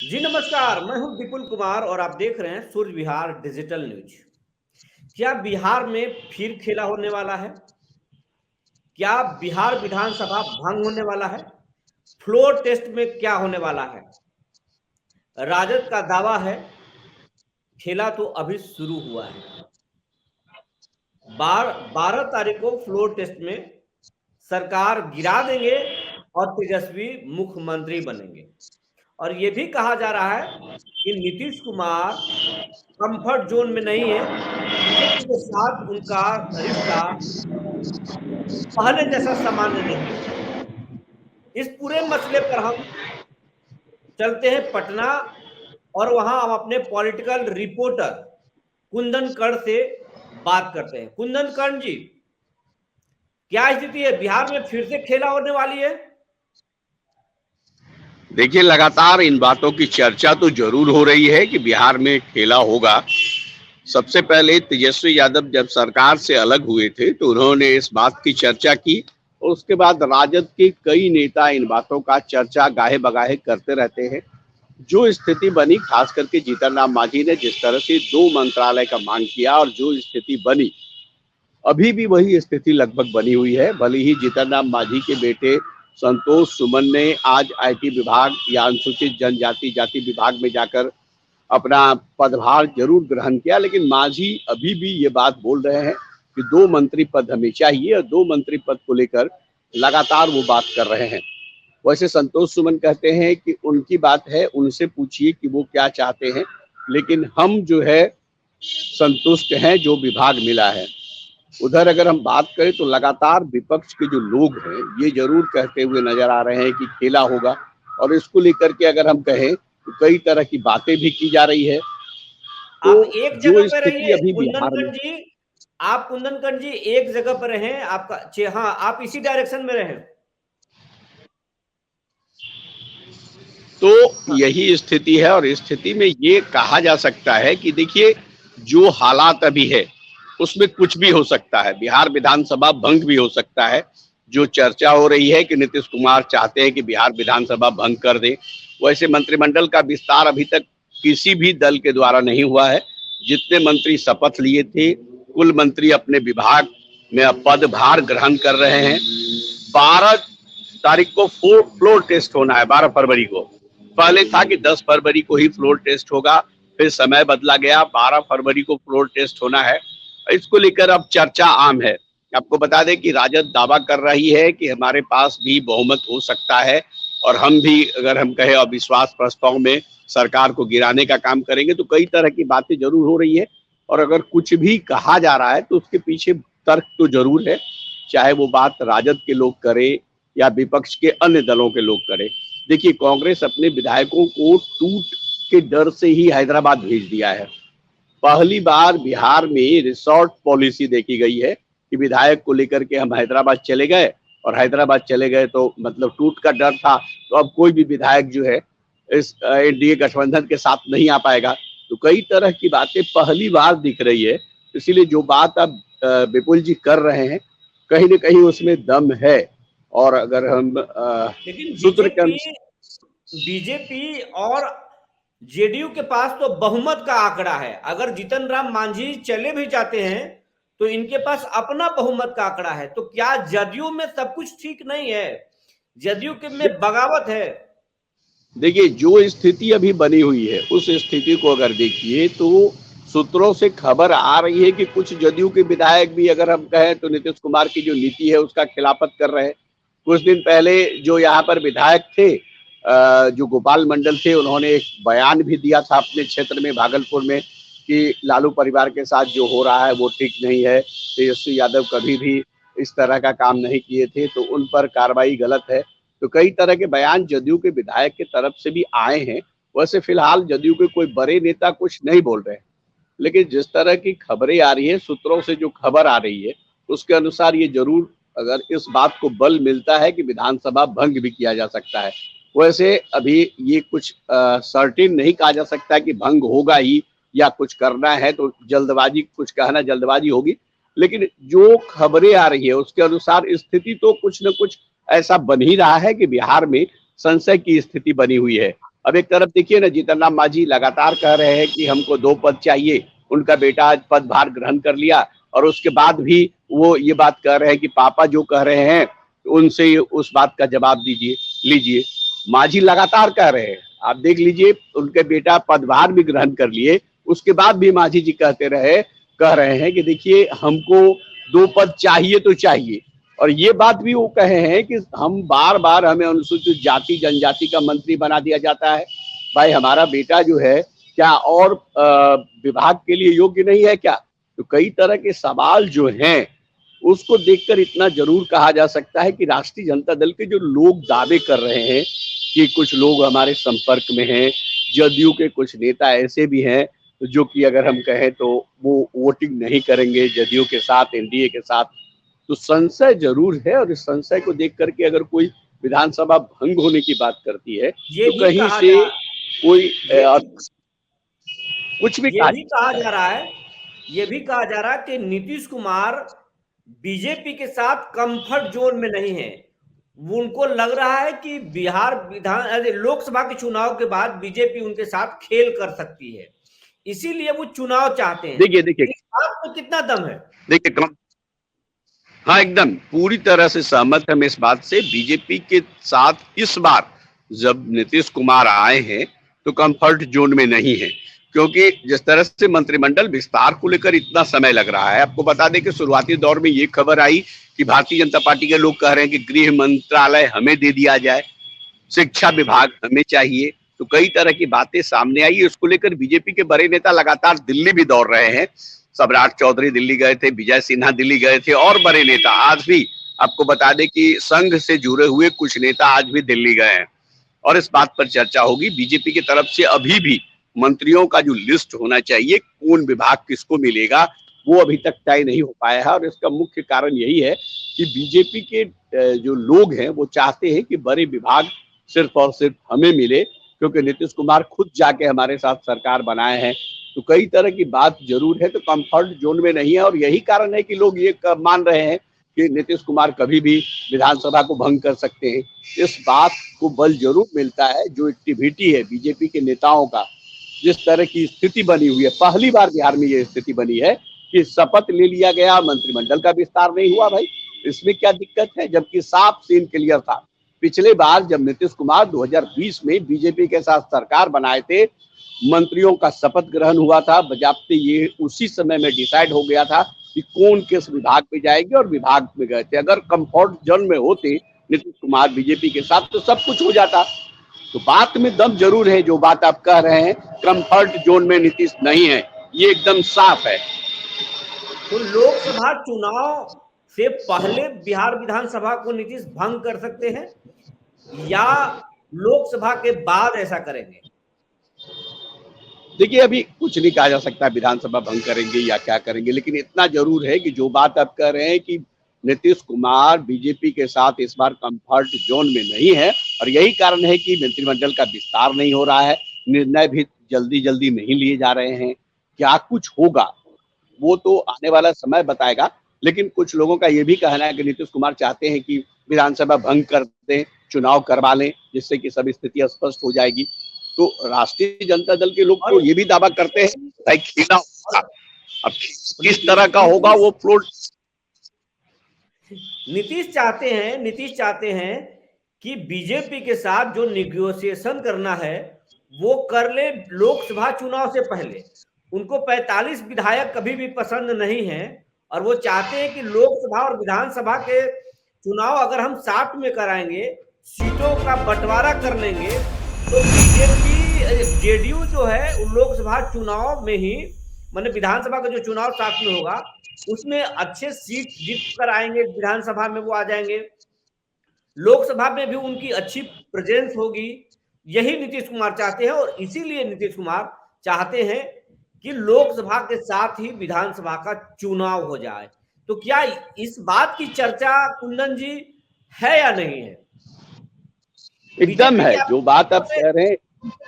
जी नमस्कार, मैं हूं विपुल कुमार और आप देख रहे हैं सूर्य विहार डिजिटल न्यूज। क्या बिहार में फिर खेला होने वाला है? क्या बिहार विधानसभा भंग होने वाला है? फ्लोर टेस्ट में क्या होने वाला है? राजद का दावा है खेला तो अभी शुरू हुआ है। 12 तारीख को फ्लोर टेस्ट में सरकार गिरा देंगे और तेजस्वी मुख्यमंत्री बनेंगे। और ये भी कहा जा रहा है कि नीतीश कुमार कंफर्ट जोन में नहीं है, बीजेपी के साथ उनका रिश्ता पहले जैसा सामान्य नहीं है। इस पूरे मसले पर हम चलते हैं पटना और वहां हम अपने पॉलिटिकल रिपोर्टर कुंदन कर्ण से बात करते हैं। कुंदन कर्ण जी, क्या स्थिति है? बिहार में फिर से खेला होने वाली है? देखिए, लगातार इन बातों की चर्चा तो जरूर हो रही है कि बिहार में खेला होगा। सबसे पहले तेजस्वी यादव जब सरकार से अलग हुए थे तो उन्होंने इस बात की चर्चा की और उसके बाद राजद के कई नेता इन बातों का चर्चा गाहे बगाहे करते रहते हैं। जो स्थिति बनी, खास करके जीतन राम मांझी ने जिस तरह से 2 मंत्रालय का मांग किया और जो स्थिति बनी, अभी भी वही स्थिति लगभग बनी हुई है। भले ही जीतन राम मांझी के बेटे संतोष सुमन ने आज आईटी विभाग या अनुसूचित जनजाति जाति विभाग में जाकर अपना पदभार जरूर ग्रहण किया, लेकिन मांझी अभी भी ये बात बोल रहे हैं कि 2 मंत्री पद हमें चाहिए और 2 मंत्री पद को लेकर लगातार वो बात कर रहे हैं। वैसे संतोष सुमन कहते हैं कि उनकी बात है, उनसे पूछिए कि वो क्या चाहते हैं, लेकिन हम जो है संतुष्ट हैं जो विभाग मिला है। उधर अगर हम बात करें तो लगातार विपक्ष के जो लोग हैं ये जरूर कहते हुए नजर आ रहे हैं कि खेला होगा, और इसको लेकर के अगर हम कहें तो कई तरह की बातें भी की जा रही है। तो आप एक जगह जो पर स्थिति रहिए अभी कुंदन बिहार में, कर्ण जी। आप कुंदन कर्ण जी एक जगह पर रहें। आपका हाँ, आप इसी डायरेक्शन में रहें। तो यही स्थिति है और इस स्थिति में ये कहा जा सकता है कि देखिए, जो हालात अभी है उसमें कुछ भी हो सकता है। बिहार विधानसभा भंग भी हो सकता है। जो चर्चा हो रही है कि नीतीश कुमार चाहते हैं कि बिहार विधानसभा भंग कर दे, वैसे मंत्रिमंडल का विस्तार अभी तक किसी भी दल के द्वारा नहीं हुआ है। जितने मंत्री शपथ लिए थे, कुल मंत्री अपने विभाग में पदभार ग्रहण कर रहे हैं। 12 तारीख को फ्लोर टेस्ट होना है, 12 फरवरी को। पहले था कि 10 फरवरी को ही फ्लोर टेस्ट होगा, फिर समय बदला गया, 12 फरवरी को फ्लोर टेस्ट होना है। इसको लेकर अब चर्चा आम है। आपको बता दें कि राजद दावा कर रही है कि हमारे पास भी बहुमत हो सकता है और हम भी, अगर हम कहें, अविश्वास प्रस्ताव में सरकार को गिराने का काम करेंगे। तो कई तरह की बातें जरूर हो रही है और अगर कुछ भी कहा जा रहा है तो उसके पीछे तर्क तो जरूर है, चाहे वो बात राजद के लोग करे या विपक्ष के अन्य दलों के लोग करे। देखिए, कांग्रेस अपने विधायकों को टूट के डर से ही हैदराबाद भेज दिया है। पहली बार बिहार में रिसोर्ट पॉलिसी देखी गई है कि विधायक को लेकर के हम हैदराबाद चले गए, और हैदराबाद चले गए तो मतलब टूट का डर था, तो अब कोई भी विधायक जो है इस एनडीए गठबंधन के साथ नहीं आ पाएगा। तो कई तरह की बातें पहली बार दिख रही है। इसीलिए जो बात अब विपुल जी कर रहे हैं, कहीं ना कहीं उसमें दम है। और अगर हम लेकिन सूत्र के बीजेपी और जेडीयू के पास तो बहुमत का आंकड़ा है। अगर जीतन राम मांझी चले भी जाते हैं तो इनके पास अपना बहुमत का आंकड़ा है। तो क्या जदयू में सब कुछ ठीक नहीं है? जदयू के में बगावत है। देखिए, जो स्थिति अभी बनी हुई है उस स्थिति को अगर देखिए तो सूत्रों से खबर आ रही है कि कुछ जदयू के विधायक भी, अगर हम कहें तो नीतीश कुमार की जो नीति है उसका खिलाफत कर रहे हैं। कुछ दिन पहले जो यहाँ पर विधायक थे, जो गोपाल मंडल थे, उन्होंने एक बयान भी दिया था अपने क्षेत्र में भागलपुर में कि लालू परिवार के साथ जो हो रहा है वो ठीक नहीं है, तेजस्वी यादव कभी भी इस तरह का काम नहीं किए थे, तो उन पर कार्रवाई गलत है। तो कई तरह के बयान जदयू के विधायक की तरफ से भी आए हैं। वैसे फिलहाल जदयू के कोई बड़े नेता कुछ नहीं बोल रहे हैं, लेकिन जिस तरह की खबरें आ रही है, सूत्रों से जो खबर आ रही है उसके अनुसार ये जरूर, अगर इस बात को बल मिलता है कि विधानसभा भंग भी किया जा सकता है। वैसे अभी ये कुछ सर्टेन नहीं कहा जा सकता कि भंग होगा ही या कुछ करना है तो जल्दबाजी, कुछ कहना जल्दबाजी होगी। लेकिन जो खबरें आ रही है उसके अनुसार स्थिति तो कुछ न कुछ ऐसा बन ही रहा है कि बिहार में संशय की स्थिति बनी हुई है। अब एक तरफ देखिए ना, जीतन राम मांझी लगातार कह रहे हैं कि हमको 2 पद चाहिए, उनका बेटा आज पदभार ग्रहण कर लिया और उसके बाद भी वो ये बात कह रहे हैं कि पापा जो कह रहे हैं उनसे उस बात का जवाब दीजिए लीजिए। मांझी लगातार कह रहे हैं, आप देख लीजिए, उनके बेटा पदभार भी ग्रहण कर लिए, उसके बाद भी मांझी जी कह रहे हैं कि देखिए हमको 2 पद चाहिए तो चाहिए। और ये बात भी वो कहे हैं कि हम बार बार हमें अनुसूचित जाति जनजाति का मंत्री बना दिया जाता है। भाई हमारा बेटा जो है क्या और विभाग के लिए योग्य नहीं है क्या? तो कई तरह के सवाल जो हैं उसको देखकर इतना जरूर कहा जा सकता है कि राष्ट्रीय जनता दल के जो लोग दावे कर रहे हैं कि कुछ लोग हमारे संपर्क में हैं, जदयू के कुछ नेता ऐसे भी हैं जो कि अगर हम कहें तो वो वोटिंग नहीं करेंगे जदयू के साथ, एनडीए के साथ। तो संशय जरूर है और इस संशय को देख करके अगर कोई विधानसभा भंग होने की बात करती है ये तो भी कहीं कहा से जा कोई ये कुछ भी ये भी कहा जा रहा है ये भी कहा जा रहा है कि नीतीश कुमार बीजेपी के साथ कंफर्ट जोन में नहीं है। उनको लग रहा है कि बिहार लोकसभा के चुनाव के बाद बीजेपी उनके साथ खेल कर सकती है, इसीलिए वो चुनाव चाहते हैं। देखिए देखिए इस बात में कितना दम है? देखिए हाँ, एकदम पूरी तरह से सहमत हम इस बात से। बीजेपी के साथ इस बार जब नीतीश कुमार आए हैं तो कंफर्ट जोन में नहीं है, क्योंकि जिस तरह से मंत्रिमंडल विस्तार को लेकर इतना समय लग रहा है। आपको बता दें कि शुरुआती दौर में ये खबर आई कि भारतीय जनता पार्टी के लोग कह रहे हैं कि गृह मंत्रालय हमें दे दिया जाए, शिक्षा विभाग हमें चाहिए। तो कई तरह की बातें सामने आई, इसको लेकर बीजेपी के बड़े नेता लगातार दिल्ली भी दौड़ रहे हैं। सम्राट चौधरी दिल्ली गए थे, विजय सिन्हा दिल्ली गए थे और बड़े नेता आज भी, आपको बता दें कि संघ से जुड़े हुए कुछ नेता आज भी दिल्ली गए हैं और इस बात पर चर्चा होगी। बीजेपी की तरफ से अभी भी मंत्रियों का जो लिस्ट होना चाहिए, कौन विभाग किसको मिलेगा, वो अभी तक तय नहीं हो पाया है। और इसका मुख्य कारण यही है कि बीजेपी के जो लोग हैं वो चाहते हैं कि बड़े विभाग सिर्फ और सिर्फ हमें मिले, क्योंकि नीतीश कुमार खुद जाके हमारे साथ सरकार बनाए हैं। तो कई तरह की बात जरूर है, तो कंफर्ट जोन में नहीं है और यही कारण है कि लोग ये मान रहे हैं कि नीतीश कुमार कभी भी विधानसभा को भंग कर सकते हैं। इस बात को बल जरूर मिलता है जो एक्टिविटी है बीजेपी के नेताओं का, जिस तरह की स्थिति बनी हुई है। पहली बार बिहार में ये स्थिति बनी है कि शपथ ले लिया गया, मंत्रिमंडल का विस्तार नहीं हुआ। भाई इसमें क्या दिक्कत है, जबकि साफ सीन क्लियर था। पिछले बार जब नीतीश कुमार 2020 में बीजेपी के साथ सरकार बनाए थे, मंत्रियों का शपथ ग्रहण हुआ था, बजाते ये उसी समय में डिसाइड हो गया था कि कौन किस विभाग में जाएंगे और विभाग में गए थे। अगर कंफर्ट जोन में होते नीतीश कुमार बीजेपी के साथ तो सब कुछ हो जाता। तो बात में दम जरूर है, जो बात आप कह रहे हैं कंफर्ट जोन में नीतीश नहीं है, ये एकदम साफ है। तो लोकसभा चुनाव से पहले बिहार विधानसभा को नीतीश भंग कर सकते हैं या लोकसभा के बाद ऐसा करेंगे? देखिए अभी कुछ नहीं कहा जा सकता विधानसभा भंग करेंगे या क्या करेंगे, लेकिन इतना जरूर है कि जो बात आप कह रहे हैं कि नीतीश कुमार बीजेपी के साथ इस बार कंफर्ट जोन में नहीं है और यही कारण है कि मंत्रिमंडल का विस्तार नहीं हो रहा है, निर्णय भी जल्दी जल्दी नहीं लिए जा रहे हैं। क्या कुछ होगा वो तो आने वाला समय बताएगा, लेकिन कुछ लोगों का ये भी कहना है कि नीतीश कुमार चाहते हैं कि विधानसभा भंग कर दें, चुनाव करवा लें, जिससे कि सब स्थिति स्पष्ट हो जाएगी। तो राष्ट्रीय जनता दल के लोग तो ये भी दावा करते हैं भाई खेला होगा, अब किस तरह का होगा वो फ्लोट। नीतीश चाहते हैं कि बीजेपी के साथ जो निगोशिएशन करना है वो कर ले लोकसभा चुनाव से पहले। उनको 45 विधायक कभी भी पसंद नहीं है और वो चाहते हैं कि लोकसभा और विधानसभा के चुनाव अगर हम साथ में कराएंगे, सीटों का बंटवारा कर लेंगे, तो बीजेपी जेडीयू जो है लोकसभा चुनाव में ही, मतलब विधानसभा का जो चुनाव साथ में होगा उसमें अच्छे सीट जीत कर आएंगे, विधानसभा में वो आ जाएंगे, लोकसभा में भी उनकी अच्छी प्रेजेंस होगी। यही नीतीश कुमार चाहते हैं और इसीलिए नीतीश कुमार चाहते हैं कि लोकसभा के साथ ही विधानसभा का चुनाव हो जाए। तो क्या इस बात की चर्चा कुंदन जी है या नहीं है? एकदम है, जो बात आप कह रहे हैं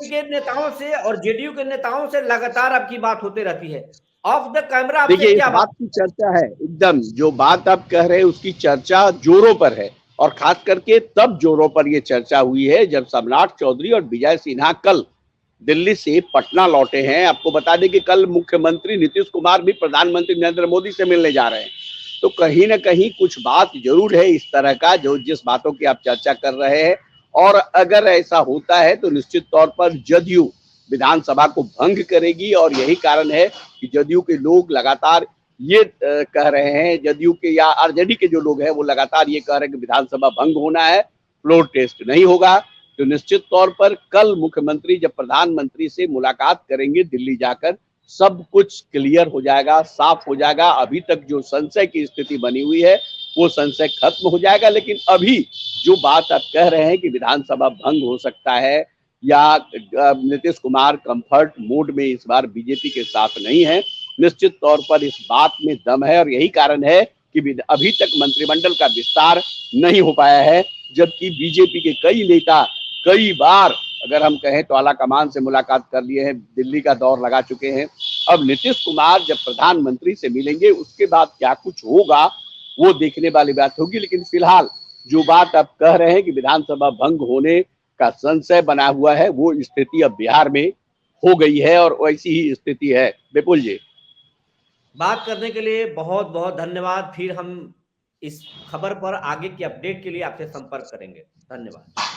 के नेताओं से और जेडीयू के नेताओं से लगातार आपकी बात होते रहती है, ऑफ द कैमरा देखिए इस बात की चर्चा है, एकदम जो बात आप कह रहे हैं उसकी चर्चा जोरों पर है और खास करके तब जोरों पर यह चर्चा हुई है जब सम्राट चौधरी और विजय सिन्हा कल दिल्ली से पटना लौटे हैं। आपको बता दें कि कल मुख्यमंत्री नीतीश कुमार भी प्रधानमंत्री नरेंद्र मोदी से मिलने जा रहे हैं। तो कहीं ना कहीं कुछ बात जरूर है इस तरह का जो जिस बातों की आप चर्चा कर रहे हैं, और अगर ऐसा होता है तो निश्चित तौर पर जदयू विधानसभा को भंग करेगी। और यही कारण है कि जदयू के लोग लगातार ये कह रहे हैं, जदयू के या आरजेडी के जो लोग हैं वो लगातार ये कह रहे हैं कि विधानसभा भंग होना है, फ्लोर टेस्ट नहीं होगा। तो निश्चित तौर पर कल मुख्यमंत्री जब प्रधानमंत्री से मुलाकात करेंगे दिल्ली जाकर, सब कुछ क्लियर हो जाएगा, साफ हो जाएगा। अभी तक जो संशय की स्थिति बनी हुई है वो संशय खत्म हो जाएगा। लेकिन अभी जो बात आप कह रहे हैं कि विधानसभा भंग हो सकता है या नीतीश कुमार कंफर्ट मोड में इस बार बीजेपी के साथ नहीं है, निश्चित तौर पर इस बात में दम है। और यही कारण है कि अभी तक मंत्रिमंडल का विस्तार नहीं हो पाया है, जबकि बीजेपी के कई नेता कई बार अगर हम कहें तो आला कमान से मुलाकात कर लिए हैं, दिल्ली का दौर लगा चुके हैं। अब नीतीश कुमार जब प्रधानमंत्री से मिलेंगे उसके बाद क्या कुछ होगा वो देखने वाली बात होगी। लेकिन फिलहाल जो बात आप कह रहे हैं कि विधानसभा भंग होने का संशय बना हुआ है, वो स्थिति अब बिहार में हो गई है और वैसी ही स्थिति है। विपुल जी, बात करने के लिए बहुत बहुत धन्यवाद। फिर हम इस खबर पर आगे की अपडेट के लिए आपसे संपर्क करेंगे। धन्यवाद।